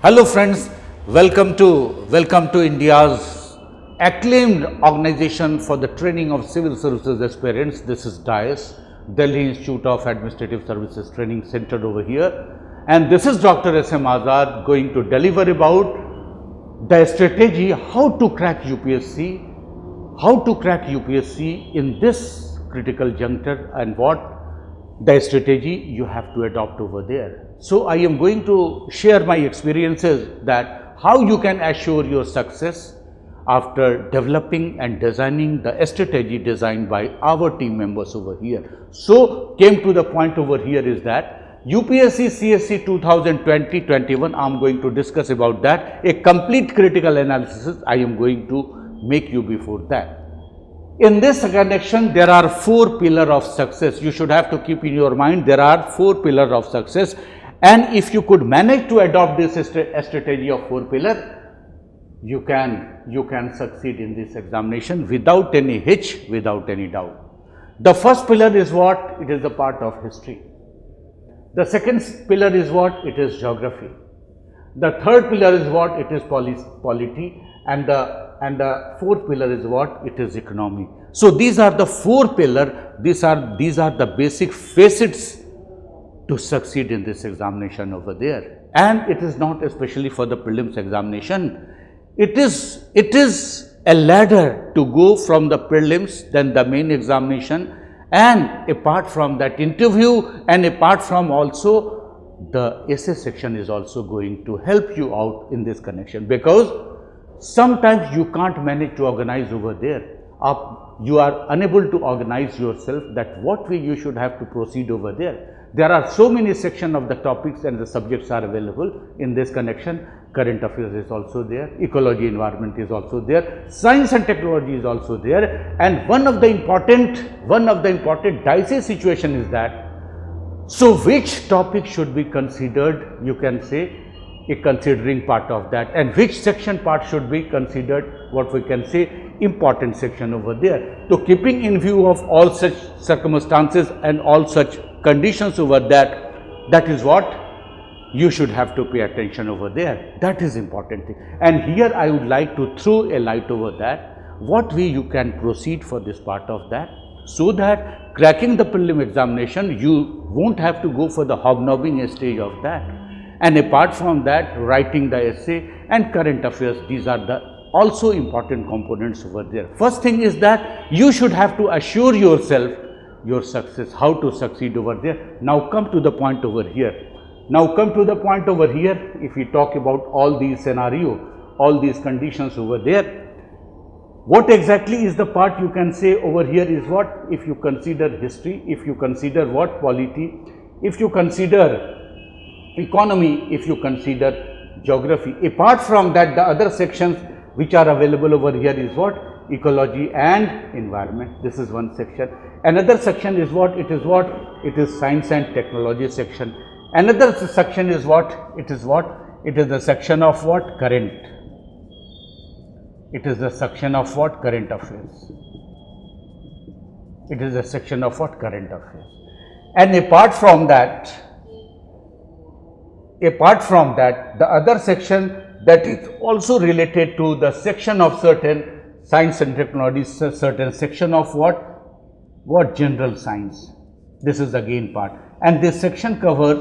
Hello friends, welcome to India's acclaimed organization for the training of civil services aspirants. This is DIAS, Delhi Institute of Administrative Services Training Center over here, and this is Dr. S.M. Azad going to deliver about the strategy how to crack UPSC in this critical juncture and what the strategy you have to adopt over there. So I am going to share my experiences that how you can assure your success after developing and designing the strategy designed by our team members over here. So came to the point over here is that UPSC CSC 2020-21, I am going to discuss about that. A complete critical analysis I am going to make you before that. In this connection, there are four pillars of success. You should have to keep in your mind there are four pillars of success, and if you could manage to adopt this strategy of four pillars, you can succeed in this examination without any hitch, without any doubt. The first pillar is what? It is the part of history. The second pillar is what? It is geography. The third pillar is what? It is polity, and the fourth pillar is what? It is economy. So these are the four pillars. These are the basic facets to succeed in this examination over there. And it is not especially for the prelims examination. It is a ladder to go from the prelims, then the main examination, and apart from that interview, and apart from also the essay section is also going to help you out in this connection, because sometimes you can't manage to organize over there. You are unable to organize yourself that what way you should have to proceed over there. There are so many sections of the topics and the subjects are available in this connection. Current affairs is also there, ecology, environment is also there, science and technology is also there, and one of the important dicey situation is that, so which topic should be considered, you can say, a considering part of that, and which section part should be considered, what we can say, important section over there. So keeping in view of all such circumstances and all such conditions over that is what you should have to pay attention over there. That is important thing. And here I would like to throw a light over that, what way you can proceed for this part of that, so that cracking the prelim examination, you won't have to go for the hobnobbing stage of that. And apart from that, writing the essay and current affairs, these are the also important components over there. First thing is that you should have to assure yourself your success, how to succeed over there. Now come to the point over here. If we talk about all these scenario, all these conditions over there, what exactly is the part you can say over here is what? If you consider history, if you consider what? Polity, if you consider economy, if you consider geography. Apart from that, the other sections which are available over here is what? Ecology and environment. This is one section. Another section is what? It is science and technology section. Another section is what? It is the section of what? Current. It is the section of what? Current affairs. It is the section of what? Current affairs. And apart from that, the other section that is also related to the section of certain science and technology, certain section of what? General science. This is again part. And this section covers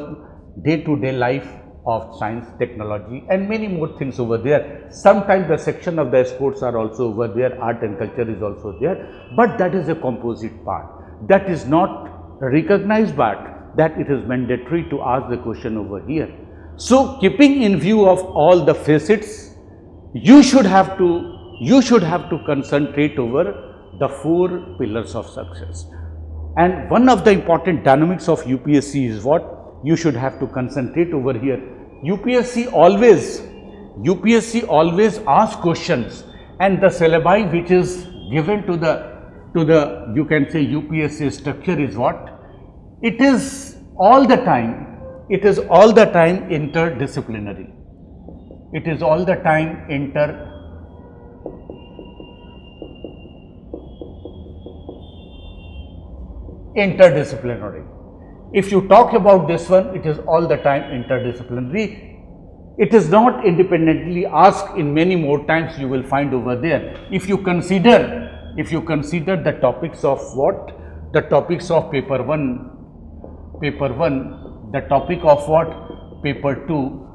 day-to-day life of science, technology, and many more things over there. Sometimes the section of the sports are also over there, art and culture is also there, but that is a composite part. That is not recognized, but that it is mandatory to ask the question over here. So keeping in view of all the facets, you should have to concentrate over the four pillars of success. And one of the important dynamics of UPSC is what? You should have to concentrate over here. UPSC always asks questions, and the syllabi which is given to the you can say UPSC structure is what? It is all the time interdisciplinary. It is all the time interdisciplinary. If you talk about this one, it is all the time interdisciplinary. It is not independently asked in many more times you will find over there. If you consider the topics of what? The topics of paper 1, the topic of what? Paper 2,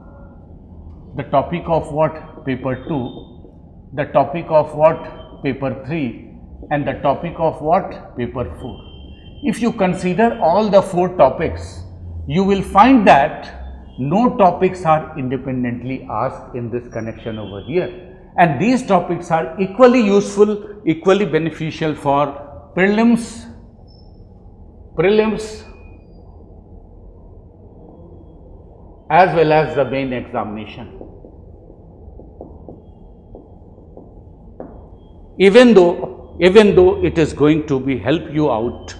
the topic of what? Paper 2, the topic of what? Paper 3, and the topic of what? Paper 4. If you consider all the 4 topics, you will find that no topics are independently asked in this connection over here, and these topics are equally useful, equally beneficial for prelims as well as the main examination. Even though it is going to be help you out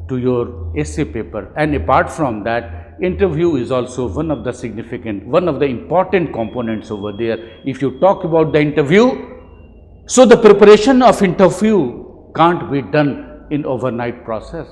to your essay paper, and apart from that, interview is also one of the important components over there. If you talk about the interview, so the preparation of interview can't be done in overnight process.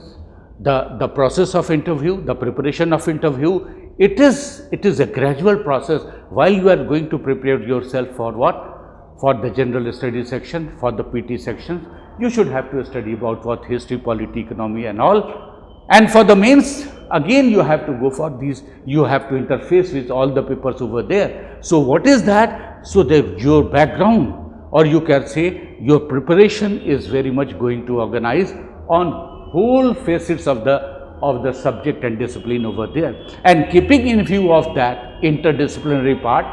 The process of interview, the preparation of interview, it is a gradual process. While you are going to prepare yourself for what? For the general study section, for the PT section, you should have to study about what? History, polity, economy and all. And for the mains, again you have to go for these, you have to interface with all the papers over there. So what is that? So your background, or you can say your preparation, is very much going to organize on whole facets of the subject and discipline over there. And keeping in view of that interdisciplinary part,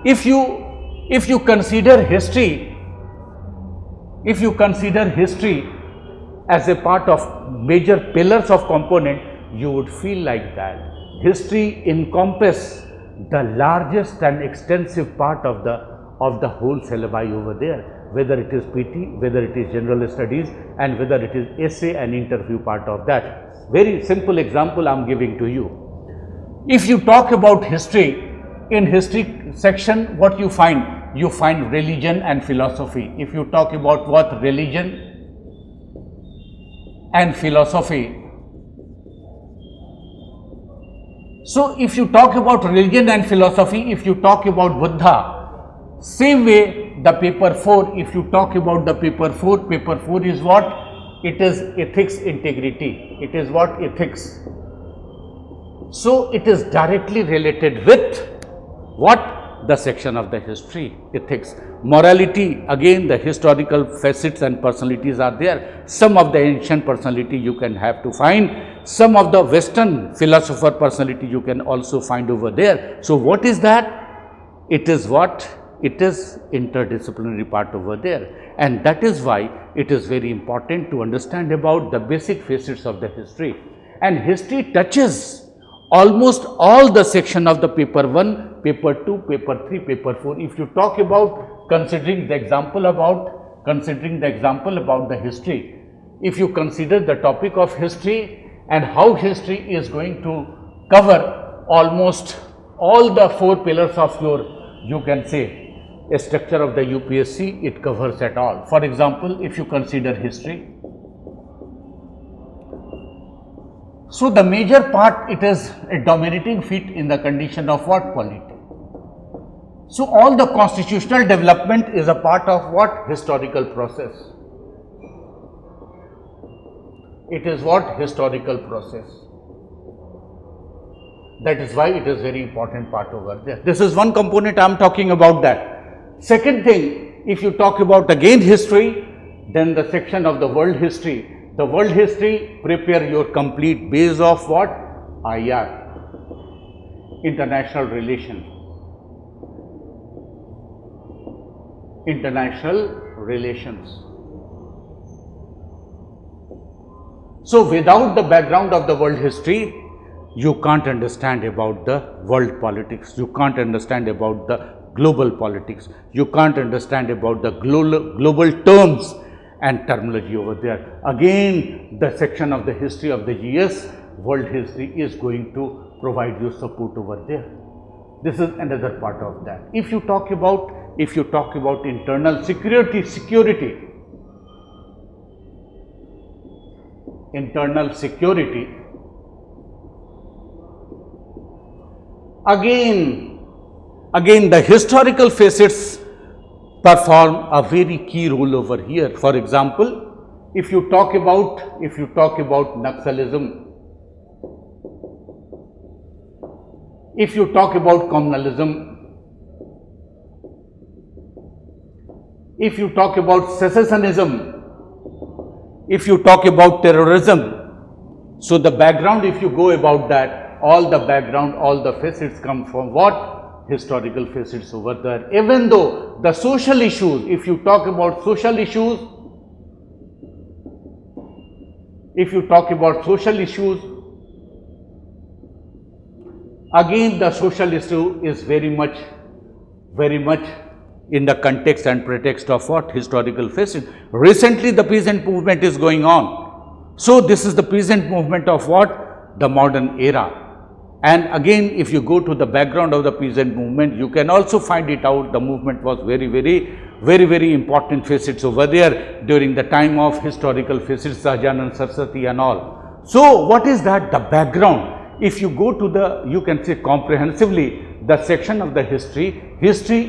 if you consider history, as a part of major pillars of component, you would feel like that history encompasses the largest and extensive part of the whole syllabi over there, whether it is PT, whether it is general studies, and whether it is essay and interview part of that. Very simple example I am giving to you. If you talk about history, in history section, what you find? You find religion and philosophy. If you talk about what? Religion and philosophy. So if you talk about religion and philosophy, if you talk about Buddha, same way the paper 4, if you talk about the paper 4 is what? It is ethics, integrity. It is what? Ethics. So it is directly related with what? The section of the history, ethics. Morality, again the historical facets and personalities are there. Some of the ancient personality you can have to find, some of the Western philosopher personality you can also find over there. So what is that? It is what? It is interdisciplinary part over there, and that is why it is very important to understand about the basic facets of the history. And history touches almost all the section of the paper 1, paper 2, paper 3, paper 4. If you talk about considering the example about the history, if you consider the topic of history and how history is going to cover almost all the 4 pillars of your, you can say, a structure of the UPSC, it covers at all. For example, if you consider history, so the major part, it is a dominating feat in the condition of what? Polity. So all the constitutional development is a part of what? Historical process. It is what? Historical process. That is why it is very important part over there. This is one component I am talking about that. Second thing, if you talk about again history, then the section of the world history. The world history, prepare your complete base of what? IR, international relations. So without the background of the world history, you can't understand about the world politics, you can't understand about the global politics, you can't understand about the global terms and terminology over there. Again, the section of the history of the GS, world history, is going to provide you support over there. This is another part of that. If you talk about internal security, again Again, the historical facets perform a very key role over here. For example, if you talk about Naxalism, if you talk about communalism, if you talk about secessionism, if you talk about terrorism, so the background, if you go about that, all the background, all the facets come from what? Historical facets over there. Even though the social issues, if you talk about social issues, again the social issue is very much in the context and pretext of what? Historical facets. Recently the peasant movement is going on. So this is the peasant movement of what? The modern era. And again, if you go to the background of the peasant movement, you can also find it out. The movement was very important facets over there during the time of historical facets, Sahajanand Saraswati and all. So what is that? The background. If you go to the, you can say comprehensively, the section of the history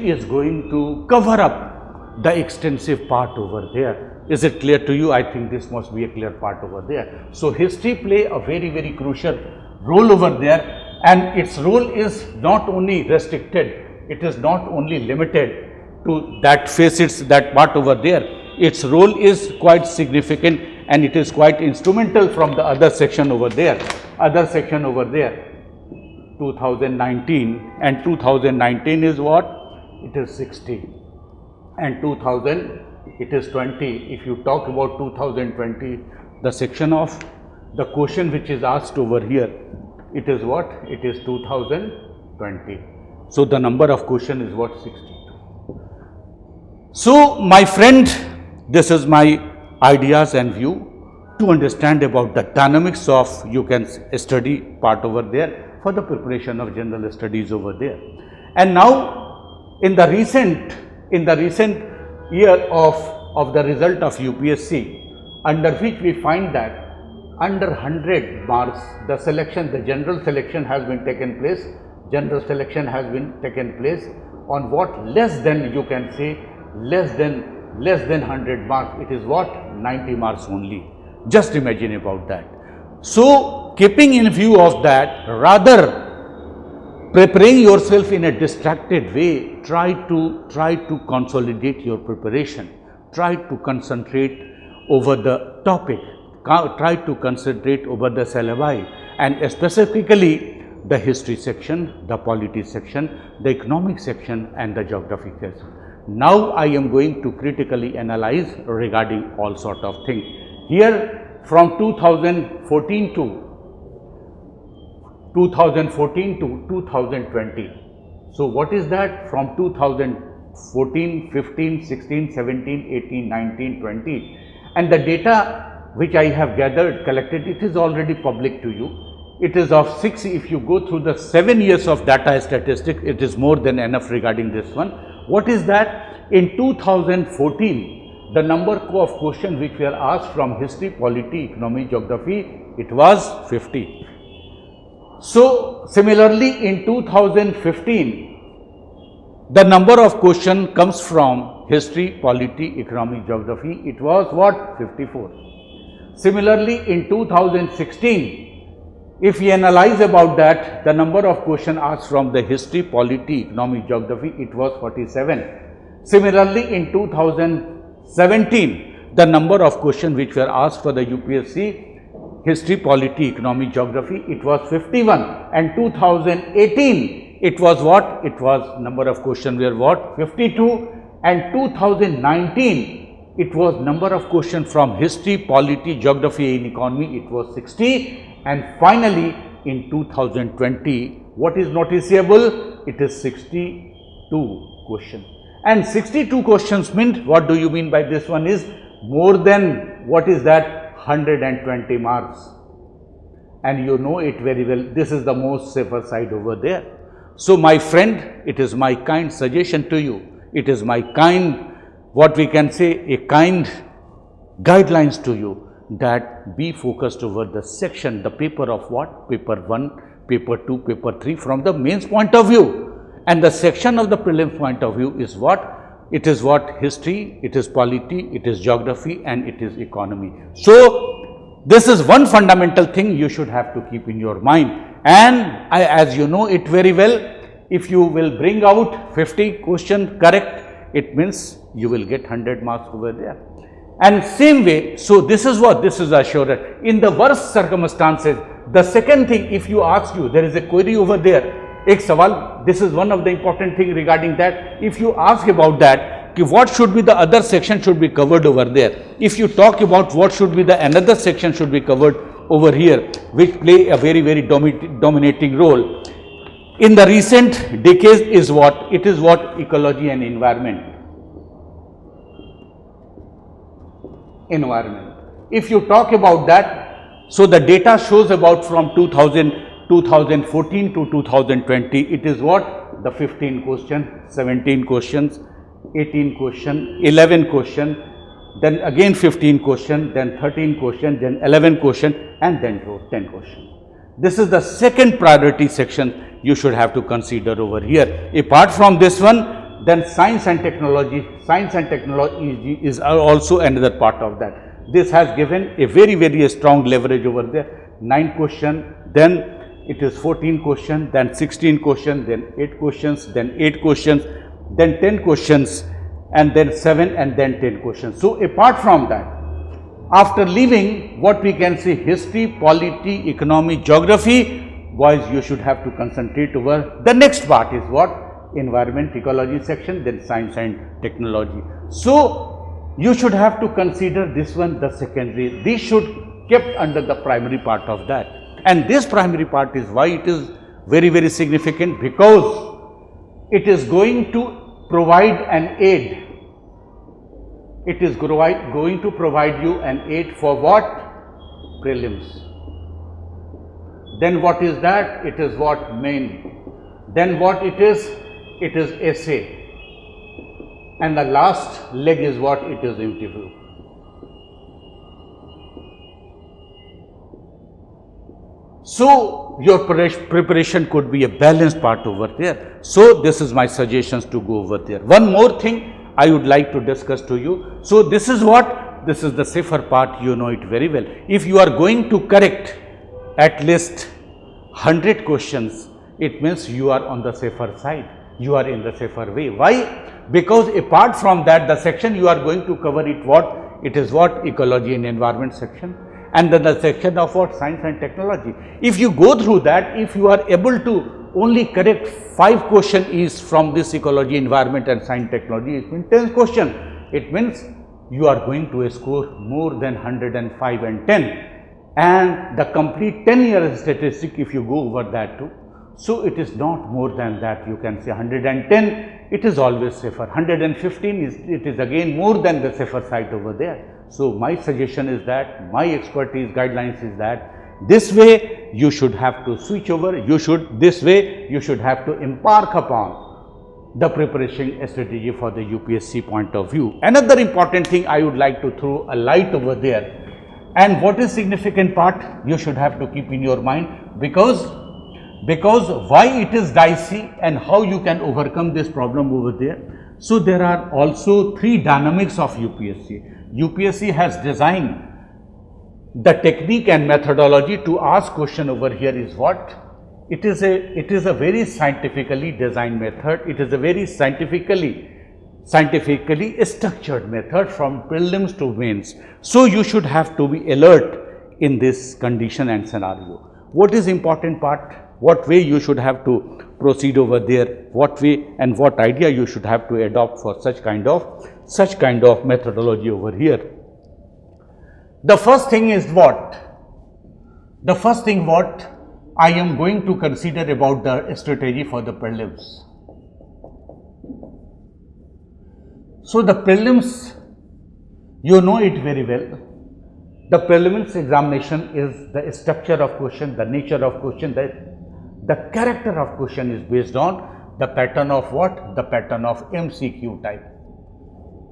is going to cover up the extensive part over there. Is it clear to you? I think this must be a clear part over there. So history play a very crucial role over there, and its role is not only restricted, it is not only limited to that facets, that part over there. Its role is quite significant and it is quite instrumental from the other section over there. 2019, and 2019 is what? It is 60, and 2000 it is 20. If you talk about 2020, the section of the question which is asked over here, it is what? It is 2020. So the number of question is what? 62. So my friend, this is my ideas and view to understand about the dynamics of, you can study part over there for the preparation of general studies over there. And now in the recent year of the result of UPSC, under which we find that under 100 marks, the general selection has been taken place. General selection has been taken place on what? Less than, you can say, less than 100 marks. It is what? 90 marks only. Just imagine about that. So keeping in view of that, rather preparing yourself in a distracted way, try to consolidate your preparation. Try to concentrate over the topic. Try to concentrate over the syllabi, and specifically the history section, the polity section, the economic section and the geography section. Now I am going to critically analyze regarding all sort of things. Here from 2014 to 2020. So what is that? From 2014, 15, 16, 17, 18, 19, 20, and the data which I have gathered, collected, it is already public to you. It is of 6, if you go through the 7 years of data statistics, it is more than enough regarding this one. What is that? In 2014, the number of questions which were asked from history, polity, economy, geography, it was 50. So similarly in 2015, the number of question comes from history, polity, economy, geography, it was what? 54. Similarly in 2016, if we analyze about that, the number of question asked from the history, polity, economy, geography, it was 47. Similarly in 2017, the number of questions which were asked for the UPSC, history, polity, economy, geography, it was 51, and 2018, it was what? It was number of questions were what? 52, and 2019, it was number of questions from history, polity, geography and economy, it was 60, and finally in 2020, what is noticeable? It is 62 questions. And 62 questions means, what do you mean by this one is more than, what is that? 120 marks. And you know it very well, this is the most safer side over there. So my friend, it is my kind suggestion to you, it is my kind, what we can say, a kind guidelines to you, that be focused over the section, the paper of what? Paper 1, paper 2, paper 3 from the mains point of view. And the section of the prelims point of view is what? It is what? History, it is polity, it is geography, and it is economy. So, this is one fundamental thing you should have to keep in your mind. And as you know it very well, if you will bring out 50 question correct, it means you will get 100 marks over there. And same way, so this is what? This is assurance. In the worst circumstances, the second thing, if you ask you, there is a query over there, एक सवाल, this is one of the important thing regarding that. If you ask about that, what should be the other section should be covered over there. If you talk about what should be the another section should be covered over here, which play a very, very dominating role. In the recent decades is what? It is what? Ecology and environment. Environment. If you talk about that, so the data shows about from 2014 to 2020, it is what? The 15 question, 17 questions, 18 question, 11 question, then again 15 question, then 13 question, then 11 question, and then 10 question. This is the second priority section you should have to consider over here. Apart from this one, then science and technology. Science and technology is also another part of that. This has given a very, very strong leverage over there. 9 question, then it is 14 question, then 16 question, then 8 questions, then 8 questions, then 10 questions, and then 7 and then 10 questions. So, apart from that, after leaving what we can say history, polity, economy, geography, boys you should have to concentrate over the next part is what? Environment, ecology section, then science and technology. So, you should have to consider this one the secondary. This should kept under the primary part of that. And this primary part is why it is very, very significant, because it is going to provide an aid. It is going to provide you an aid for what? Prelims. Then what is that? It is what? Main. Then what it is? It is essay. And the last leg is what? It is interview. So, your preparation could be a balanced part over there. So, this is my suggestions to go over there. One more thing I would like to discuss to you. So, this is what? This is the safer part, you know it very well. If you are going to correct at least 100 questions, it means you are on the safer side. You are in the safer way. Why? Because apart from that, the section you are going to cover it what? It is what? Ecology and environment section. And then the section of what? Science and technology. If you go through that, if you are able to only correct 5 questions is from this ecology, environment and science technology, it means 10 question. It means you are going to score more than 105 and 10. And the complete 10-year statistic, if you go over that too. So, it is not more than that, you can say 110, it is always safer. 115 is, it is again more than the safer side over there. So, my suggestion is that, my expertise guidelines is that, this way you should have to switch over, this way you should have to embark upon the preparation strategy for the UPSC point of view. Another important thing I would like to throw a light over there, and what is significant part you should have to keep in your mind, because why it is dicey and how you can overcome this problem over there. So, there are also 3 dynamics of UPSC. UPSC has designed the technique and methodology to ask question over here is what? It is a very scientifically designed method. It is a very scientifically structured method from prelims to mains. So, you should have to be alert in this condition and scenario. What is important part? What way you should have to proceed over there, what way and what idea you should have to adopt for such kind of methodology over here. The first thing is what? The first thing what I am going to consider about the strategy for the prelims. So, the prelims, you know it very well. The prelims examination is the structure of question, the nature of question, the character of question is based on the pattern of what? The pattern of MCQ type.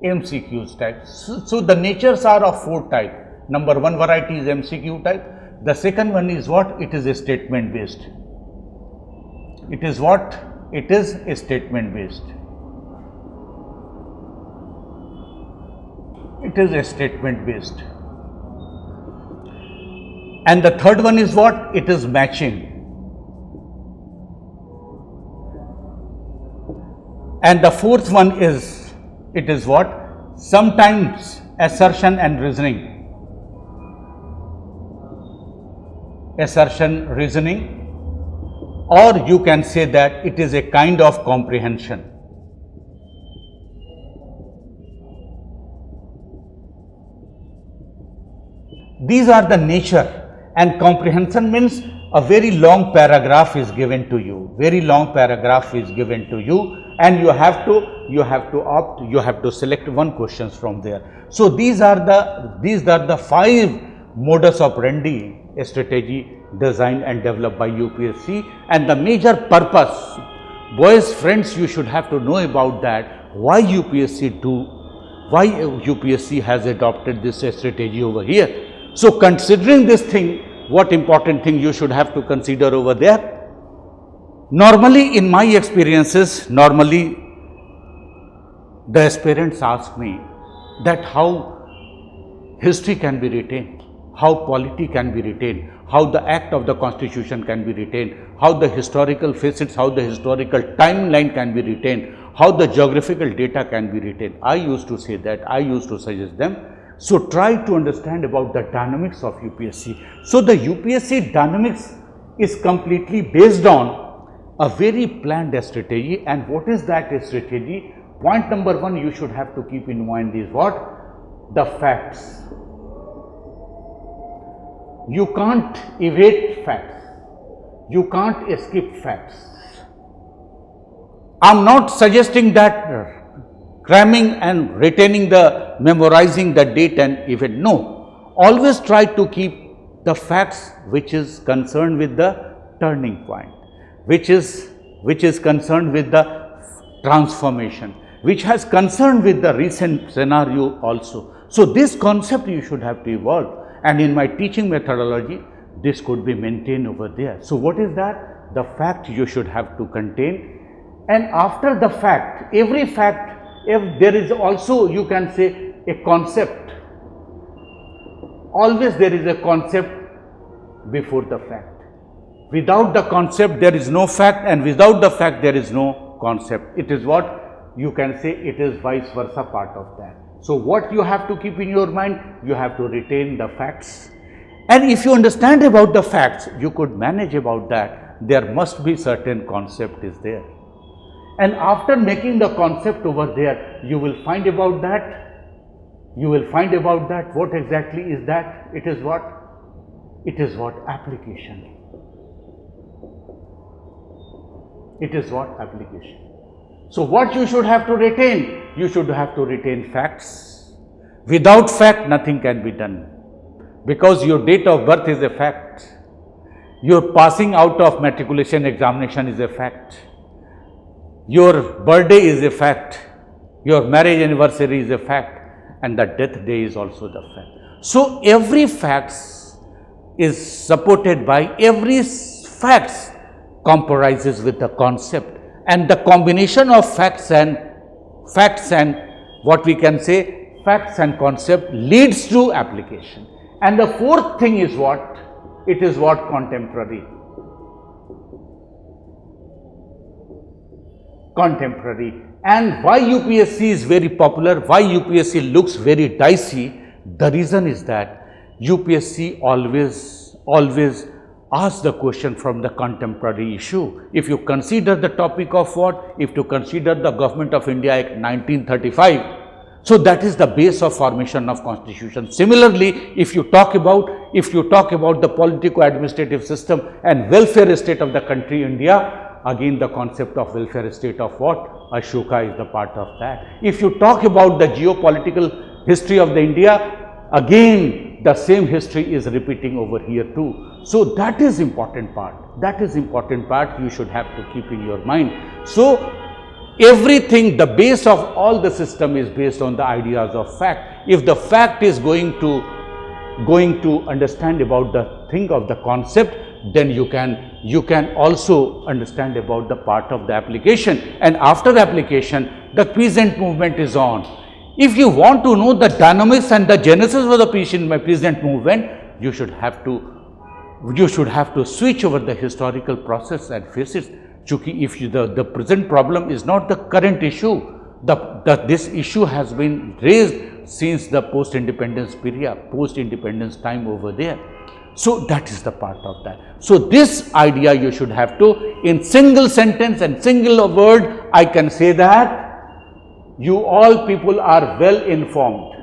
MCQs type. So, the natures are of 4 type. Number 1 variety is MCQ type. The second one is what? It is a statement based. It is what? It is statement based. It is a statement based. And the third one is what? It is matching. And the fourth one is, it is what? Sometimes assertion and reasoning. Assertion, reasoning, or you can say that it is a kind of comprehension. These are the nature. And comprehension means a very long paragraph is given to you, very long paragraph is given to you, and you have to select one questions from there. So these are the 5 modus operandi strategy designed and developed by UPSC, and the major purpose, boys, friends, you should have to know about that, why UPSC has adopted this strategy over here. So considering this thing, what important thing you should have to consider over there? Normally, in my experiences, the aspirants ask me that how history can be retained, how polity can be retained, how the act of the constitution can be retained, how the historical facets, how the historical timeline can be retained, how the geographical data can be retained. I used to say that, I used to suggest them. So try to understand about the dynamics of UPSC. So the UPSC dynamics is completely based on a very planned strategy. And what is that strategy? Point number 1 you should have to keep in mind is what? The facts. You can't evade facts. You can't escape facts. I am not suggesting that cramming and retaining memorizing the date and event. No, always try to keep the facts which is concerned with the turning point, which is concerned with the transformation, which has concerned with the recent scenario also. So this concept you should have to evolve, and in my teaching methodology, this could be maintained over there. So what is that? The fact you should have to contain, and after the fact, every fact, if there is also, you can say, a concept, always there is a concept before the fact. Without the concept there is no fact, and without the fact there is no concept. It is what you can say, it is vice versa part of that. So what you have to keep in your mind, you have to retain the facts, and if you understand about the facts, you could manage about that. There must be certain concept is there. And after making the concept over there, you will find about that, what exactly is that? It is what? It is what? Application. It is what? Application. So what you should have to retain? You should have to retain facts. Without fact, nothing can be done, because your date of birth is a fact. Your passing out of matriculation examination is a fact. Your birthday is a fact, your marriage anniversary is a fact, and the death day is also the fact. So every fact is supported by, every facts comprises with the concept, and the combination of facts and what we can say, facts and concept leads to application. And the fourth thing is what? It is what? Contemporary. And why UPSC is very popular, why UPSC looks very dicey? The reason is that UPSC always asks the question from the contemporary issue. If you consider the topic of what? If you consider the Government of India Act 1935, so that is the base of formation of constitution. Similarly, if you talk about the politico-administrative system and welfare state of the country India, again the concept of welfare state of what? Ashoka is the part of that. If you talk about the geopolitical history of the India, again the same history is repeating over here too. So that is important part. That is important part you should have to keep in your mind. So everything, the base of all the system is based on the ideas of fact. If the fact is going to understand about the thing of the concept, then you can also understand about the part of the application. And after the application, the peasant movement is on. If you want to know the dynamics and the genesis of the peasant movement, you should have to switch over the historical process and face it. If the present problem is not the current issue, this issue has been raised since the post-independence period, post-independence time over there. So that is the part of that. So this idea you should have to, in single sentence and single word, I can say that you all people are well informed.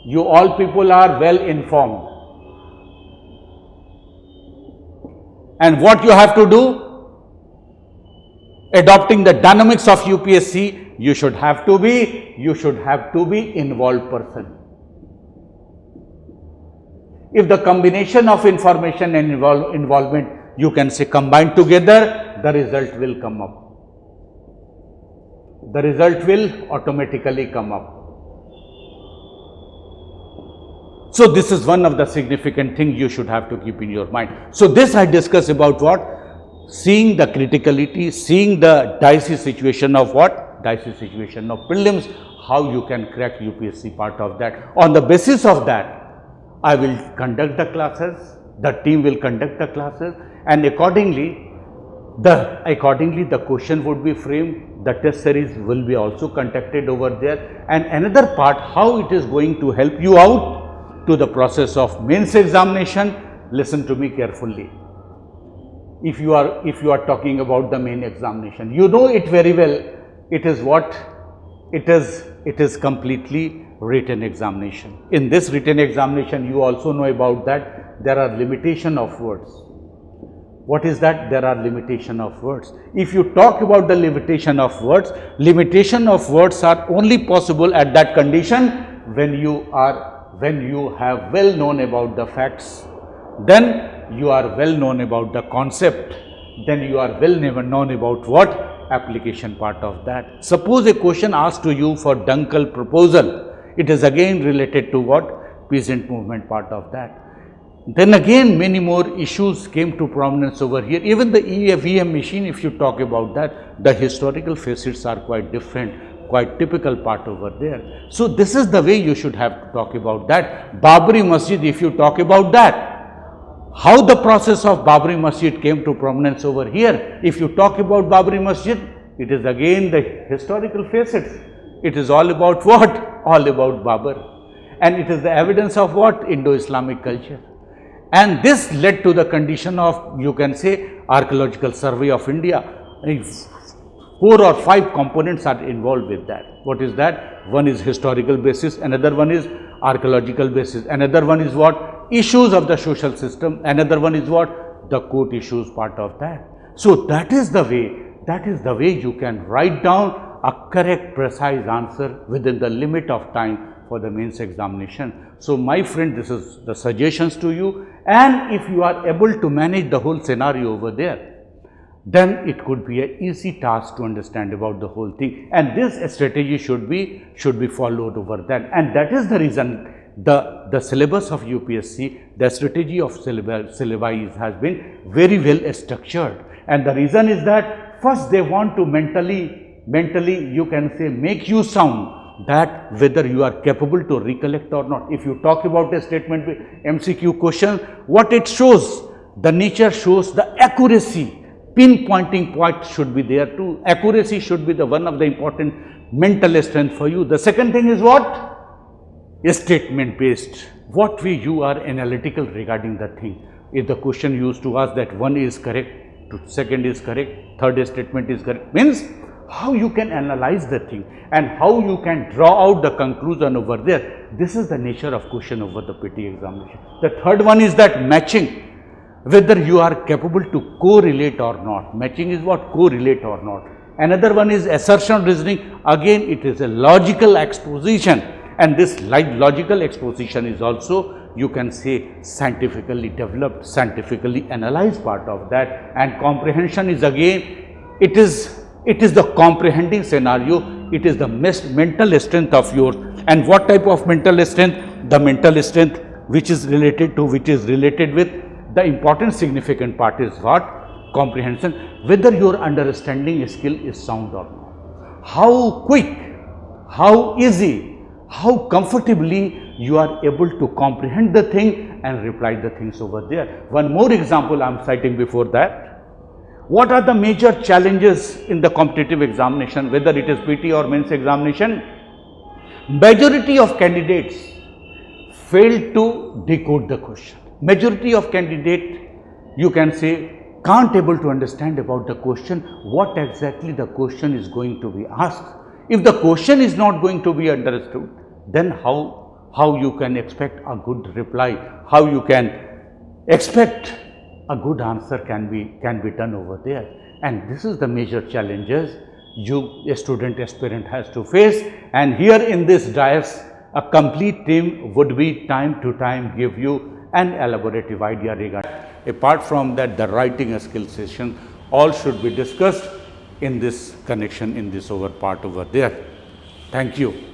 You all people are well informed. And what you have to do? Adopting the dynamics of UPSC, you should have to be involved person. If the combination of information and involvement, you can say combined together, the result will come up. The result will automatically come up. So this is one of the significant things you should have to keep in your mind. So this I discuss about what? Seeing the criticality, seeing the dicey situation of what? Dicey situation of prelims, how you can crack UPSC part of that. On the basis of that, I will conduct the classes, the team will conduct the classes, and accordingly the question would be framed, the test series will be also conducted over there. And another part, how it is going to help you out to the process of mains examination. Listen to me carefully. If you are talking about the main examination, you know it very well. It is what? It is completely written examination. In this written examination, you also know about that there are limitation of words. What is that? There are limitation of words. If you talk about the limitation of words are only possible at that condition when you have well known about the facts, then you are well known about the concept, then you are well known about what? Application part of that. Suppose a question asked to you for Dunkel proposal, it is again related to what? Peasant movement part of that. Then again many more issues came to prominence over here. Even the EVM machine, if you talk about that, the historical facets are quite different, quite typical part over there. So this is the way you should have to talk about that. Babri Masjid, if you talk about that, how the process of Babri Masjid came to prominence over here. If you talk about Babri Masjid, it is again the historical facets. It is all about what? All about Babur. And it is the evidence of what? Indo-Islamic culture. And this led to the condition of, you can say, archaeological survey of India. 4 or 5 components are involved with that. What is that? One is historical basis, another one is archaeological basis, another one is what? Issues of the social system, another one is what? The court issues part of that. So that is the way you can write down a correct, precise answer within the limit of time for the mains examination. So my friend, this is the suggestions to you, and if you are able to manage the whole scenario over there, then it could be an easy task to understand about the whole thing, and this strategy should be followed over that. And that is the reason the syllabus of UPSC, the strategy of syllabi has been very well structured. And the reason is that first they want to mentally you can say make you sound that whether you are capable to recollect or not. If you talk about a statement with MCQ question, what it shows, the nature shows the accuracy, pinpointing point should be there too. Accuracy should be the one of the important mental strength for you. The second thing is what? Statement based. What way you are analytical regarding the thing. If the question used to ask that one is correct, second is correct, third statement is correct, means how you can analyze the thing and how you can draw out the conclusion over there. This is the nature of question over the PT examination. The third one is that matching, whether you are capable to correlate or not. Matching is what? Correlate or not. Another one is assertion reasoning. Again, it is a logical exposition, and this logical exposition is also, you can say, scientifically developed, scientifically analyzed part of that. And comprehension is again, it is the comprehending scenario, it is the mental strength of yours. And what type of mental strength? The mental strength which is related with the important significant part is what? Comprehension, whether your understanding skill is sound or not. How quick, how easy, how comfortably you are able to comprehend the thing and reply the things over there. One more example I am citing before that. What are the major challenges in the competitive examination, whether it is PT or mains examination? Majority of candidates fail to decode the question. Majority of candidate, you can say, can't able to understand about the question, what exactly the question is going to be asked. If the question is not going to be understood, then how you can expect a good reply, how you can expect a good answer can be done over there. And this is the major challenges a student aspirant has to face. And here in this dais, a complete team would be time to time give you an elaborative idea regarding. Apart from that, the writing skill session all should be discussed in this connection, in this over part over there. Thank you.